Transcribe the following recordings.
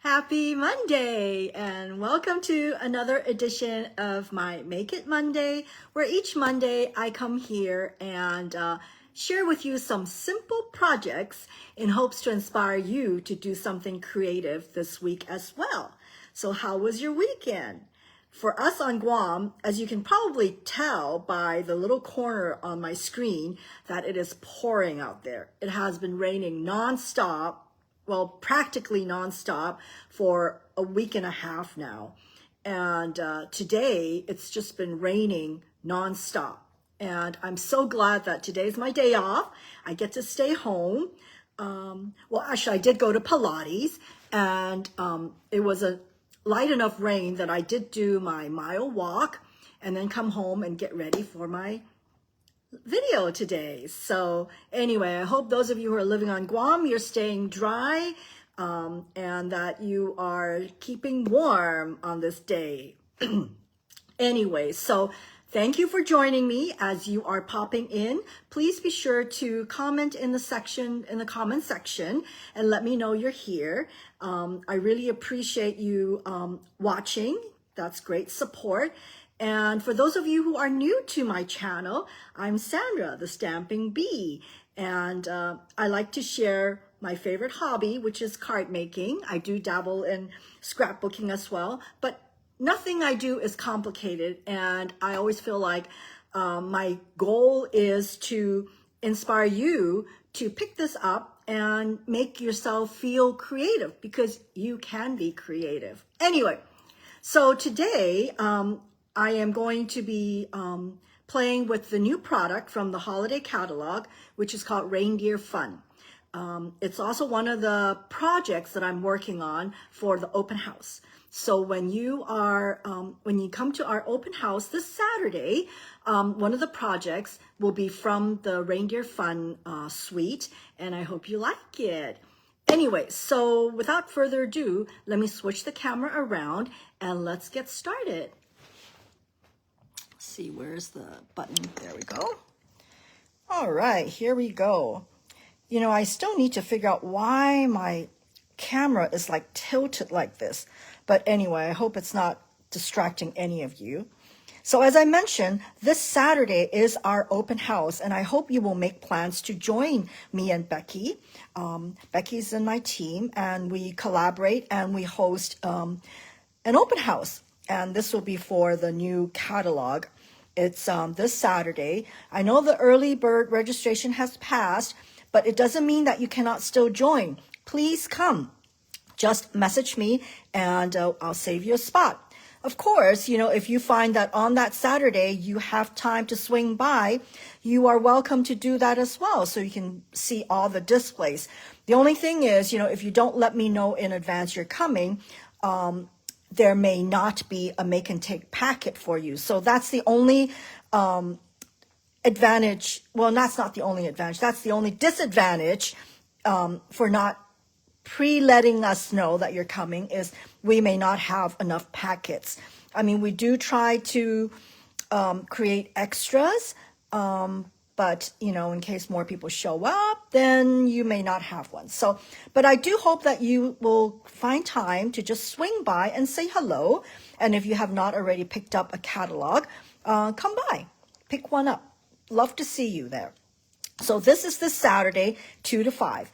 Happy Monday and welcome to another edition of my Make It Monday, where each Monday I come here and share with you some simple projects in hopes to inspire you to do something creative this week as well. So how was your weekend? For us on Guam, as you can probably tell by the little corner on my screen, that it is pouring out there. It has been raining nonstop. Well, practically nonstop for a week and a half now. And today it's just been raining nonstop. And I'm so glad that today's my day off. I get to stay home. Well, actually, I did go to Pilates, and it was a light enough rain that I did do my mile walk and then come home and get ready for my video today. So anyway, I hope those of you who are living on Guam, you're staying dry and that you are keeping warm on this day. Anyway, so thank you for joining me. As you are popping in, please be sure to comment in the comment section and let me know you're here. I really appreciate you watching. That's great support. And for those of you who are new to my channel, I'm Sandra, the Stamping Bee, and I like to share my favorite hobby, which is card making. I do dabble in scrapbooking as well, but nothing I do is complicated, and I always feel like my goal is to inspire you to pick this up and make yourself feel creative, because you can be creative. Anyway, so today, I am going to be playing with the new product from the holiday catalog, which is called Reindeer Fun. It's also one of the projects that I'm working on for the open house. So when you come to our open house this Saturday, one of the projects will be from the Reindeer Fun suite, and I hope you like it. Anyway, so without further ado, let me switch the camera around and let's get started. See, where's the button? There we go. All right, here we go. You know, I still need to figure out why my camera is like tilted like this. But anyway, I hope it's not distracting any of you. So as I mentioned, this Saturday is our open house, and I hope you will make plans to join me and Becky. Becky's in my team, and we collaborate and we host an open house. And this will be for the new catalog. It's this Saturday. I know the early bird registration has passed, but it doesn't mean that you cannot still join. Please come. Just message me and I'll save you a spot. Of course, you know, if you find that on that Saturday you have time to swing by, you are welcome to do that as well, so you can see all the displays. The only thing is, you know, if you don't let me know in advance you're coming, there may not be a make and take packet for you. So that's the only advantage. Well, that's not the only advantage. That's the only disadvantage for not pre-letting us know that you're coming, is we may not have enough packets. I mean, we do try to create extras, but, you know, in case more people show up, then you may not have one. So, but I do hope that you will find time to just swing by and say hello. And if you have not already picked up a catalog, come by, pick one up. Love to see you there. So this is this Saturday, 2 to 5.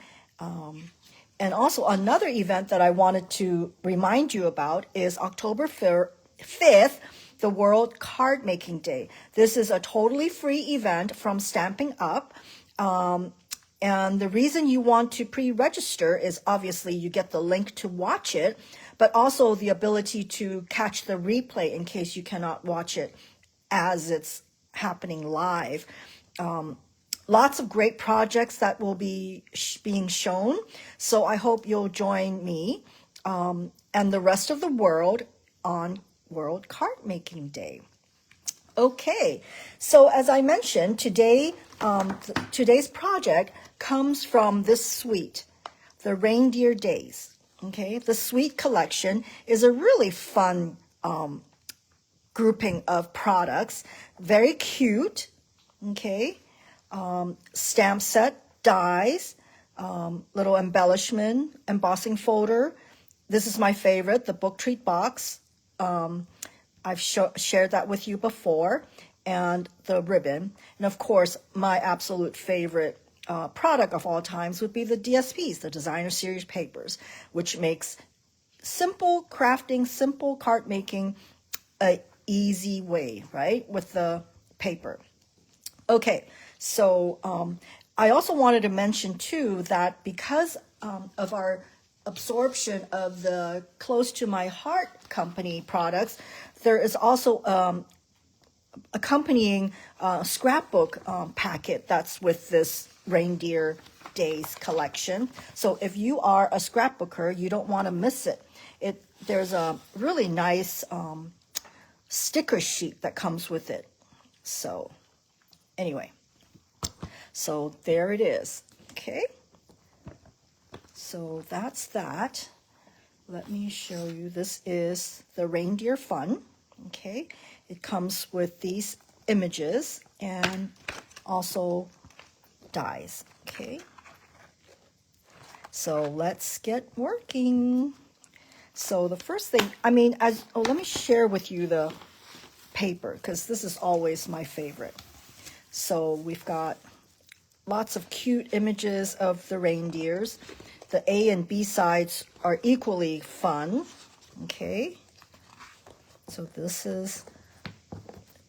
And also another event that I wanted to remind you about is October 5th, the World Card Making Day. This is a totally free event from Stampin Up. And the reason you want to pre-register is obviously you get the link to watch it, but also the ability to catch the replay in case you cannot watch it as it's happening live. Lots of great projects that will be being shown. So I hope you'll join me and the rest of the world on World Card Making Day. Okay, so as I mentioned, today, today's project comes from this suite, the Reindeer Days. Okay, the Suite Collection is a really fun grouping of products, very cute. Okay. Stamp set, dies, little embellishment, embossing folder. this is my favorite, the book treat box. I've shared that with you before, and the ribbon. And of course, my absolute favorite product of all times would be the DSPs, the Designer Series papers, which makes simple crafting, simple card making a easy way, right, with the paper. Okay, so I also wanted to mention too that because of our absorption of the Close to My Heart company products, there is also accompanying scrapbook packet that's with this Reindeer Days collection. So if you are a scrapbooker, you don't want to miss it. There's a really nice sticker sheet that comes with it. So anyway, so there it is. Okay, so that's that. Let me show you. This is the Reindeer Fun. Okay, it comes with these images and also dies. Okay, so let's get working. So the first thing, let me share with you the paper, because this is always my favorite. So we've got lots of cute images of the reindeers. The A and B sides are equally fun. Okay, so this is,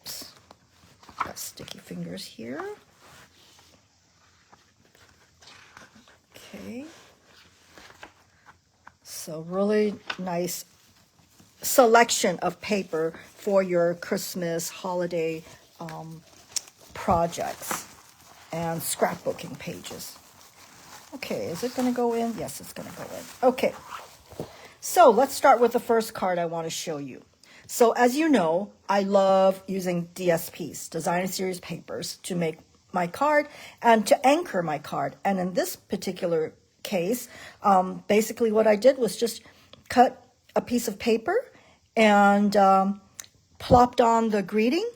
oops, got sticky fingers here. Okay, so really nice selection of paper for your Christmas holiday projects and scrapbooking pages. Okay, is it going to go in? Yes, it's going to go in. Okay, so let's start with the first card I want to show you. So as you know, I love using DSPs, Designer Series papers, to make my card and to anchor my card. And in this particular case, basically what I did was just cut a piece of paper and plopped on the greeting,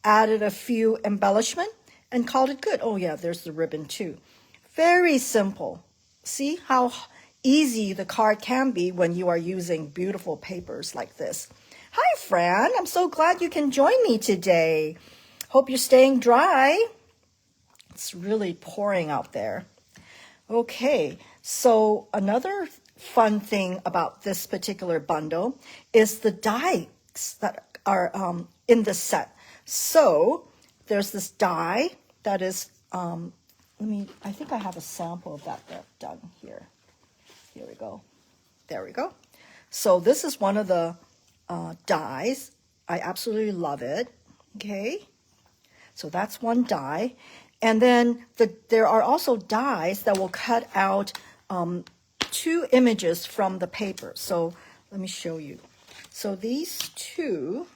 added a few embellishment, and called it good. Oh yeah, there's the ribbon too. Very simple. See how easy the card can be when you are using beautiful papers like this. Hi, Fran. I'm so glad you can join me today. Hope you're staying dry. It's really pouring out there. Okay, so another fun thing about this particular bundle is the dies that are in the set. So there's this die that is, I think I have a sample of that done here. Here we go. There we go. So this is one of the dies. I absolutely love it. Okay, so that's one die. And then there are also dies that will cut out two images from the paper. So let me show you. So these two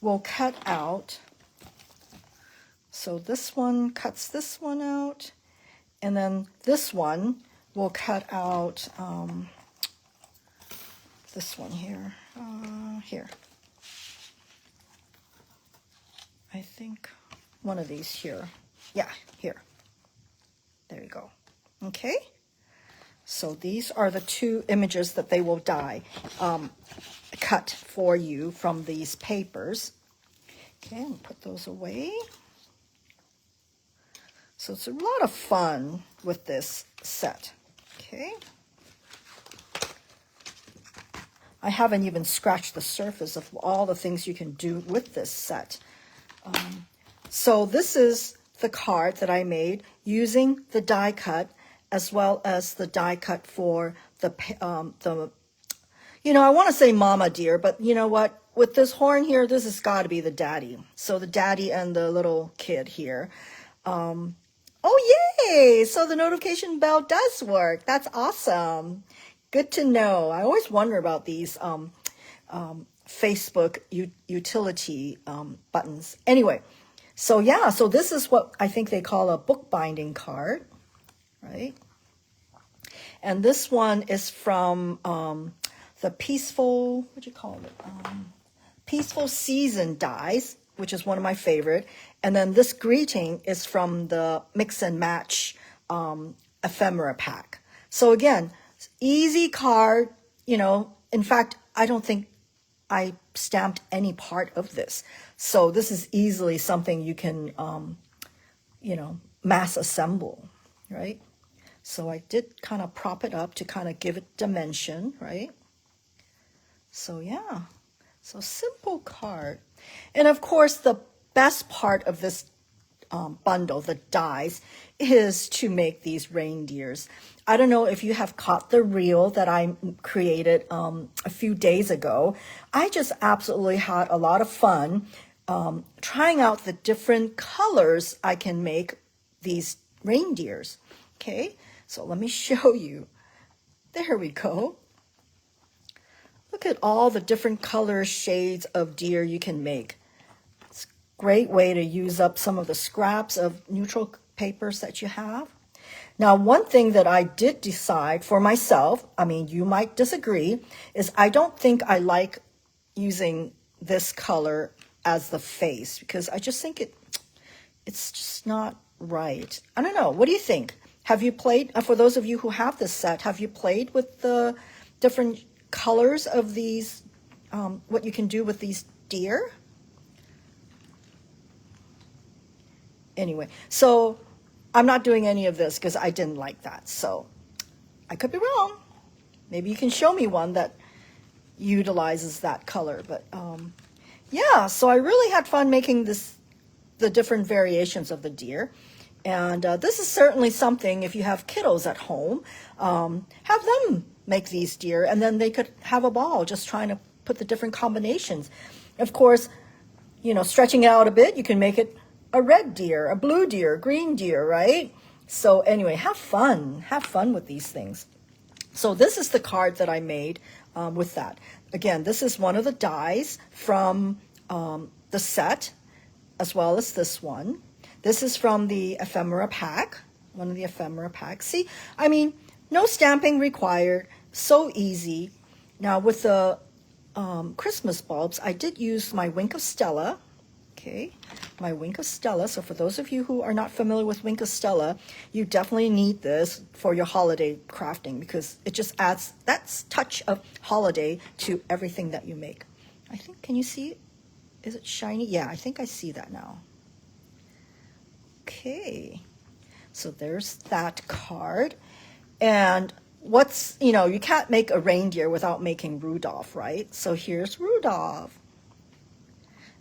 will cut out. So this one cuts this one out, and then this one will cut out this one here. Here. I think one of these here. Yeah, here. There you go. Okay. So these are the two images that they will cut for you from these papers. Okay, and put those away. So it's a lot of fun with this set. Okay. I haven't even scratched the surface of all the things you can do with this set. So this is the card that I made using the die cut, as well as the die cut for the I want to say mama deer, but you know what? With this horn here, this has got to be the daddy. So the daddy and the little kid here. Oh, yay! So the notification bell does work. That's awesome. Good to know. I always wonder about these Facebook utility buttons. Anyway, so yeah, so this is what I think they call a bookbinding card, right? And this one is from the Peaceful, what do you call it? Peaceful Season dies, which is one of my favorite. And then this greeting is from the Mix and Match ephemera pack. So again, Easy card, you know. In fact, I don't think I stamped any part of this. So this is easily something you can, you know, mass assemble, right? So I did kind of prop it up to kind of give it dimension, right? So yeah, so simple card. And of course, the best part of this bundle, the dies, is to make these reindeers. I don't know if you have caught the reel that I created a few days ago. I just absolutely had a lot of fun trying out the different colors I can make these reindeers. Okay, so let me show you. There we go. Look at all the different color shades of deer you can make. It's a great way to use up some of the scraps of neutral papers that you have. Now, one thing that I did decide for myself, I mean, you might disagree, is I don't think I like using this color as the face because I just think it's just not right. I don't know. What do you think? Have you played, for those of you who have this set, have you played with the different colors of these, what you can do with these deer? Anyway, so I'm not doing any of this because I didn't like that. So I could be wrong. Maybe you can show me one that utilizes that color. But yeah, so I really had fun making the different variations of the deer. And this is certainly something, if you have kiddos at home, have them make these deer, and then they could have a ball just trying to put the different combinations. Of course, you know, stretching it out a bit, you can make it a red deer, a blue deer, green deer, right? So anyway, have fun with these things. So this is the card that I made with that. Again, this is one of the dies from the set, as well as this one. This is from the ephemera pack, one of the ephemera packs. See, I mean, no stamping required, so easy. Now with the Christmas bulbs, I did use my Wink of Stella, okay, my Wink of Stella. So for those of you who are not familiar with Wink of Stella, you definitely need this for your holiday crafting because it just adds that touch of holiday to everything that you make. I think, can you see it? Is it shiny? Yeah, I think I see that now. Okay, so there's that card. And what's, you know, you can't make a reindeer without making Rudolph, right? So here's Rudolph.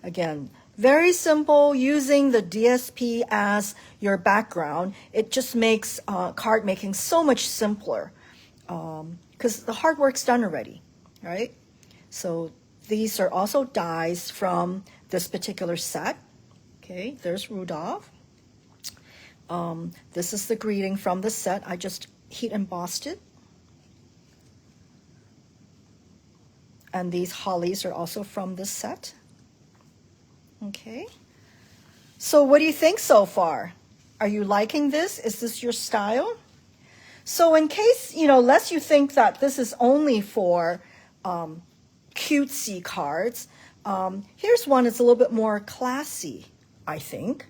Again, very simple, using the DSP as your background. It just makes card making so much simpler because the hard work's done already, right? So these are also dies from this particular set. Okay, there's Rudolph. This is the greeting from the set. I just heat embossed it. And these hollies are also from this set. Okay. So what do you think so far? Are you liking this? Is this your style? So in case, you know, lest you think that this is only for cutesy cards, here's one that's a little bit more classy, I think,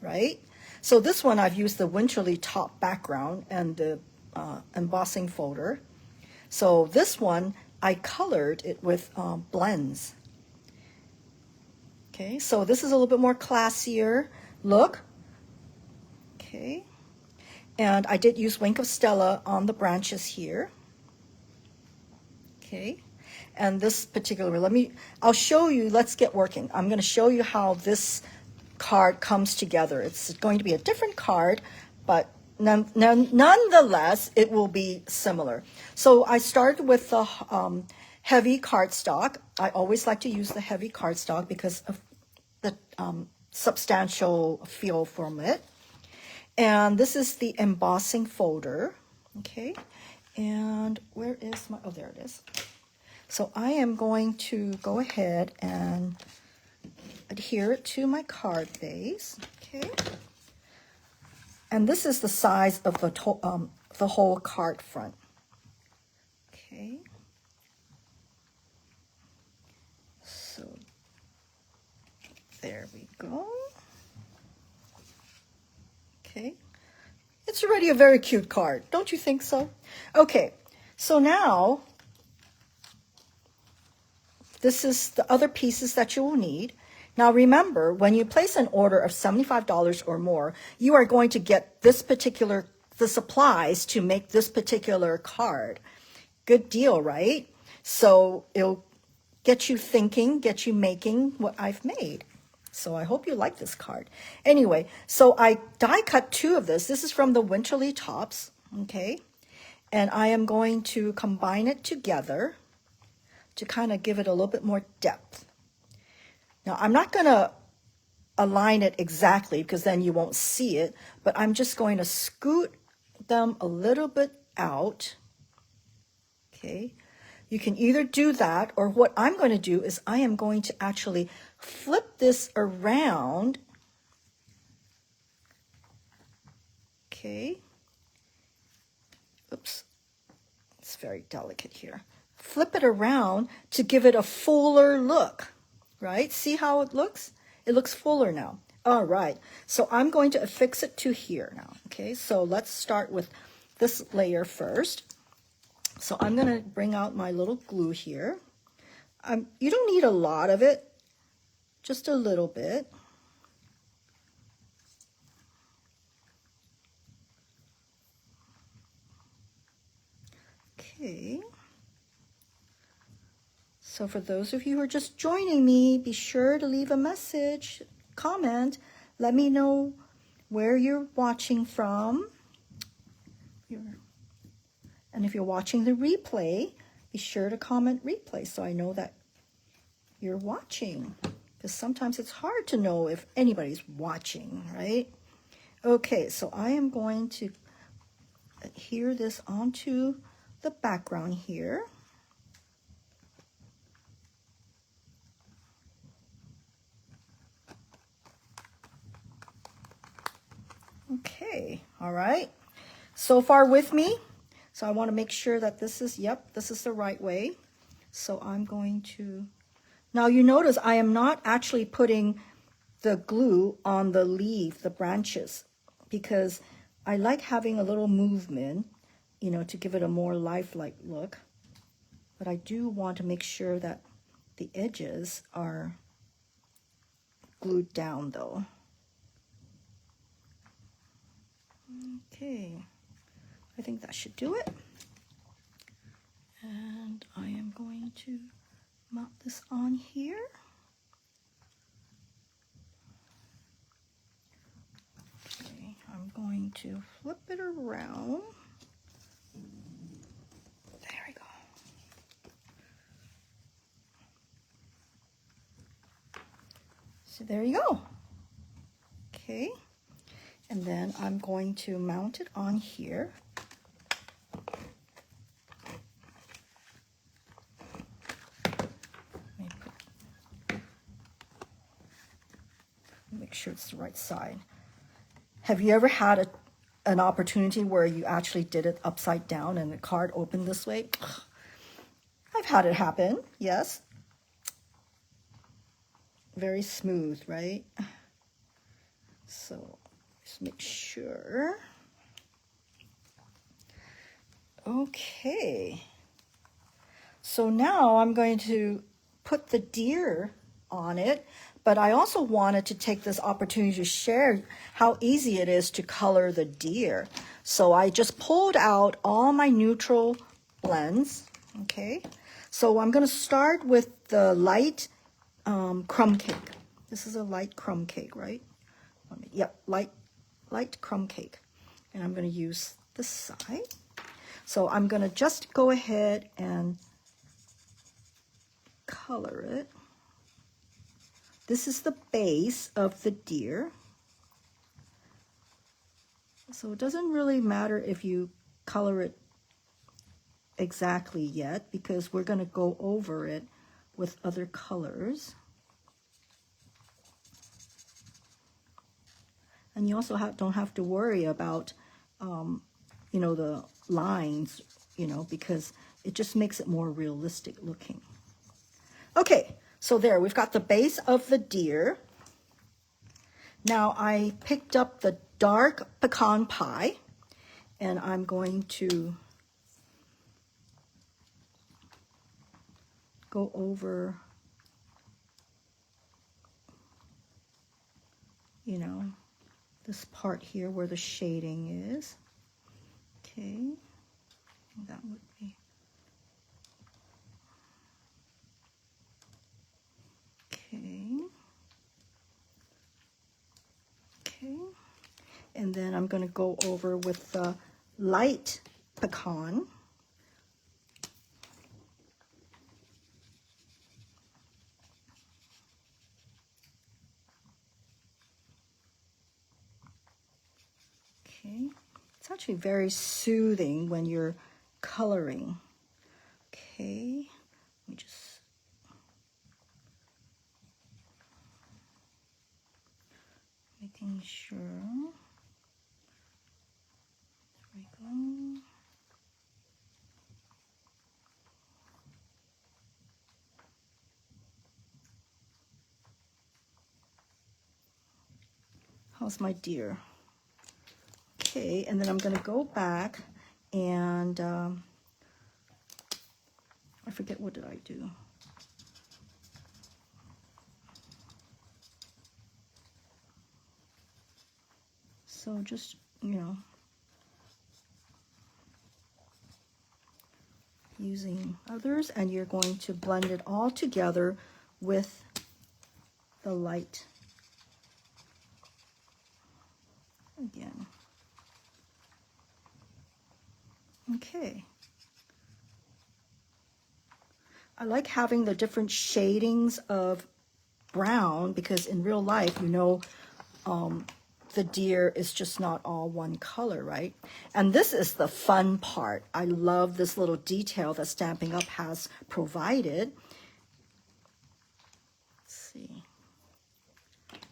right? So this one, I've used the Winterly top background and the embossing folder. So this one, I colored it with blends. Okay, so this is a little bit more classier look. Okay, and I did use Wink of Stella on the branches here. Okay, and this particular, I'll show you, let's get working. I'm going to show you how this card comes together. It's going to be a different card, but nonetheless, it will be similar. So I started with the heavy cardstock. I always like to use the heavy cardstock because of the substantial feel from it. And this is the embossing folder. Okay, and where is my, oh, there it is. So I am going to go ahead and adhere it to my card base. Okay, and this is the size of the whole card front. Okay, so there we go. Okay, it's already a very cute card, don't you think so? Okay, So now, this is the other pieces that you will need. Now remember, when you place an order of $75 or more, you are going to get the supplies to make this particular card. Good deal, right? So it'll get you thinking, get you making what I've made. So I hope you like this card. Anyway, so I die cut 2 of this. This is from the Winterly Tops, okay? And I am going to combine it together to kind of give it a little bit more depth. Now, I'm not going to align it exactly because then you won't see it, but I'm just going to scoot them a little bit out, okay? You can either do that, or what I'm going to do is I am going to actually flip this around, okay? Oops, it's very delicate here. Flip it around to give it a fuller look, right? See how it looks? It looks fuller now. All right, so I'm going to affix it to here now, okay? So let's start with this layer first. So I'm going to bring out my little glue here. You don't need a lot of it, just a little bit. Okay. So for those of you who are just joining me, be sure to leave a message, comment. Let me know where you're watching from. And if you're watching the replay, be sure to comment replay so I know that you're watching. Because sometimes it's hard to know if anybody's watching, right? Okay, so I am going to adhere this onto the background here. Okay, all right. So far with me. So I want to make sure that this is, yep, this is the right way. So I'm going to, now you notice I am not actually putting the glue on the leaf, the branches, because I like having a little movement, you know, to give it a more lifelike look. But I do want to make sure that the edges are glued down though. Okay. I think that should do it. And I am going to mount this on here. Okay, I'm going to flip it around. There we go. So there you go. Okay, and then I'm going to mount it on here. Make sure it's the right side. Have you ever had an opportunity where you actually did it upside down and the card opened this way? I've had it happen, yes. Very smooth, right? So just make sure. Okay. So now I'm going to put the deer on it, but I also wanted to take this opportunity to share how easy it is to color the deer. So I just pulled out all my neutral blends, okay? So I'm going to start with the light crumb cake. This is a light crumb cake, right? Yep, light crumb cake. And I'm going to use this side. So I'm going to just go ahead and color it. This is the base of the deer. So it doesn't really matter if you color it exactly yet, because we're going to go over it with other colors. And you also don't have to worry about, you know, the lines, you know, because it just makes it more realistic looking. Okay, so there, we've got the base of the deer. Now I picked up the dark pecan pie, and I'm going to go over, you know, this part here where the shading is. Okay, that would be, okay, okay. And then I'm going to go over with the light pecan. Okay, it's actually very soothing when you're coloring. Okay, let me just, making sure. There we go. How's my deer? Okay, and then I'm going to go back and I forget, what did I do? So just, you know, using others, and you're going to blend it all together with the light again. Okay. I like having the different shadings of brown because in real life, you know, the deer is just not all one color, right? And this is the fun part. I love this little detail that Stampin' Up! Has provided. Let's see.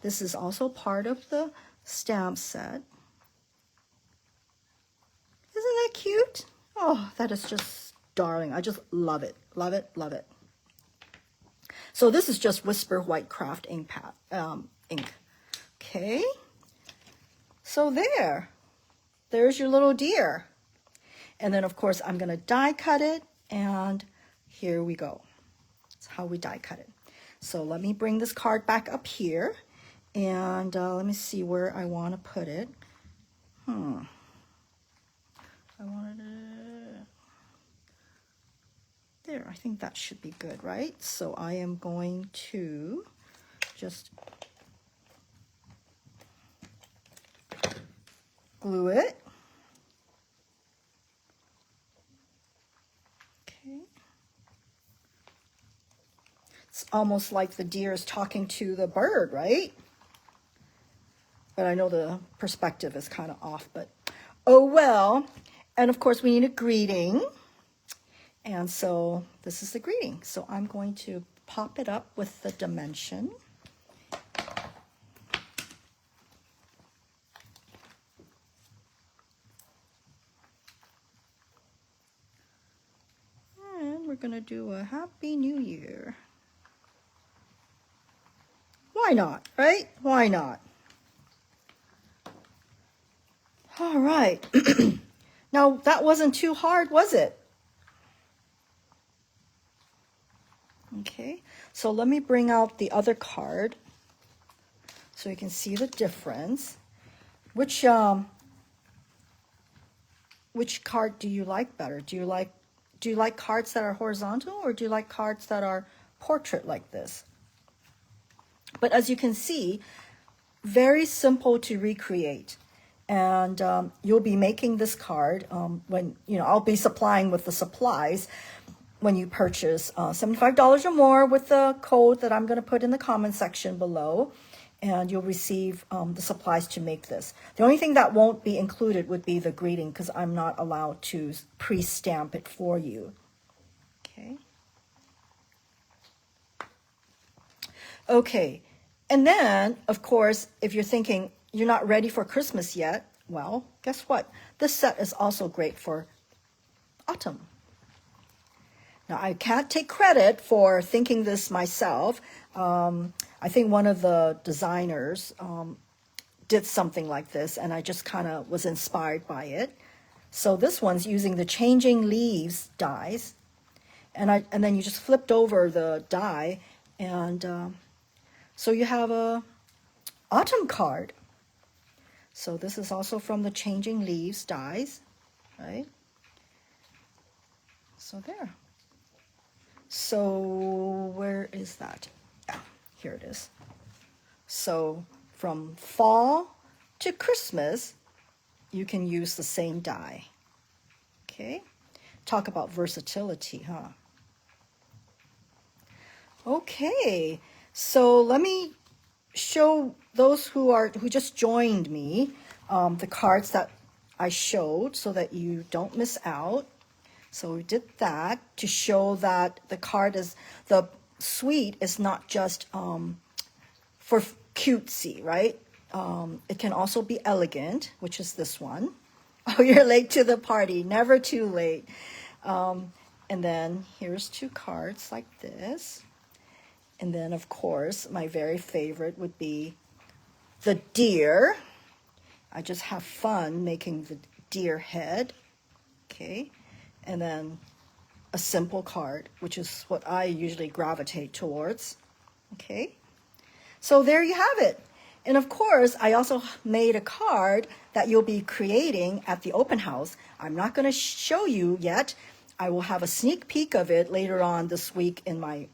This is also part of the stamp set. Isn't that cute? Oh, that is just darling. I just love it, love it, love it. So this is just Whisper White Craft ink. Okay. So there's your little deer. And then of course I'm going to die cut it, and here we go. That's how we die cut it. So let me bring this card back up here, and let me see where I want to put it. I wanted it there. I think that should be good, right? So I am going to just glue it. Okay. It's almost like the deer is talking to the bird, right? But I know the perspective is kind of off, but oh well. And of course we need a greeting. And so this is the greeting. So I'm going to pop it up with the dimension. And we're going to do a Happy New Year. Why not, right? Why not? All right. Now, that wasn't too hard, was it? Okay, so let me bring out the other card so you can see the difference. Which card do you like better? Do you like cards that are horizontal, or do you like cards that are portrait like this? But as you can see, very simple to recreate. And you'll be making this card when, you know, I'll be supplying with the supplies when you purchase $75 or more with the code that I'm going to put in the comment section below. And you'll receive the supplies to make this. The only thing that won't be included would be the greeting, because I'm not allowed to pre-stamp it for you. Okay. Okay. And then, of course, if you're thinking you're not ready for Christmas yet, well, guess what? This set is also great for autumn. Now, I can't take credit for thinking this myself. I think one of the designers did something like this, and I just kind of was inspired by it. So this one's using the Changing Leaves dies, and then you just flipped over the die, and so you have a autumn card. So this is also from the Changing Leaves dies, right? So there. So where is that? Yeah, here it is. So from fall to Christmas, you can use the same die. Okay, talk about versatility, huh? Okay, so let me show those who just joined me the cards that I showed so that you don't miss out. So we did that to show that the suite is not just for cutesy, right? It can also be elegant, which is this one. Oh, you're late to the party, never too late. And then here's 2 cards like this. And then, of course, my very favorite would be the deer. I just have fun making the deer head. Okay. And then a simple card, which is what I usually gravitate towards. Okay. So there you have it. And of course, I also made a card that you'll be creating at the open house. I'm not going to show you yet. I will have a sneak peek of it later on this week in my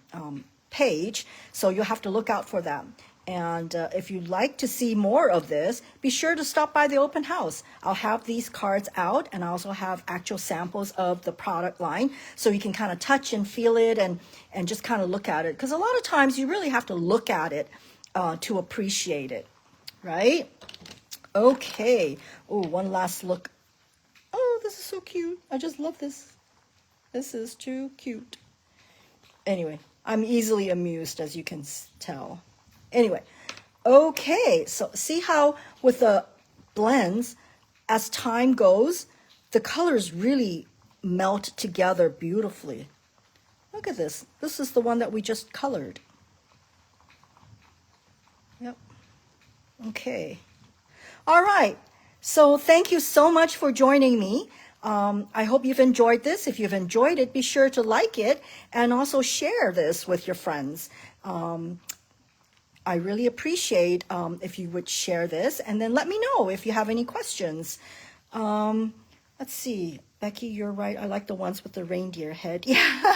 page. So you'll have to look out for that. And if you'd like to see more of this, be sure to stop by the open house. I'll have these cards out, and I also have actual samples of the product line so you can kind of touch and feel it and just kind of look at it. Because a lot of times you really have to look at it to appreciate it, right? Okay. Oh, one last look. Oh, this is so cute. I just love this. This is too cute. Anyway, I'm easily amused, as you can tell. Anyway, okay, so see how with the blends, as time goes, the colors really melt together beautifully. Look at this. This is the one that we just colored. Yep. Okay. All right. So thank you so much for joining me. I hope you've enjoyed this. If you've enjoyed it, be sure to like it and also share this with your friends. I really appreciate if you would share this, and then let me know if you have any questions. Let's see. Becky, you're right. I like the ones with the reindeer head. Yeah.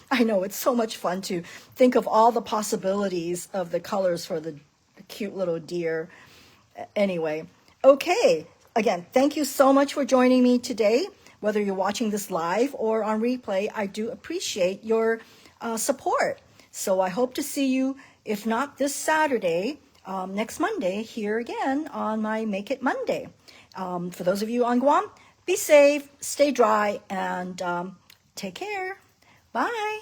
I know, it's so much fun to think of all the possibilities of the colors for the cute little deer. Anyway, okay. Again, thank you so much for joining me today. Whether you're watching this live or on replay, I do appreciate your support. So I hope to see you, if not this Saturday, next Monday, here again on my Make It Monday. For those of you on Guam, be safe, stay dry, and take care. Bye.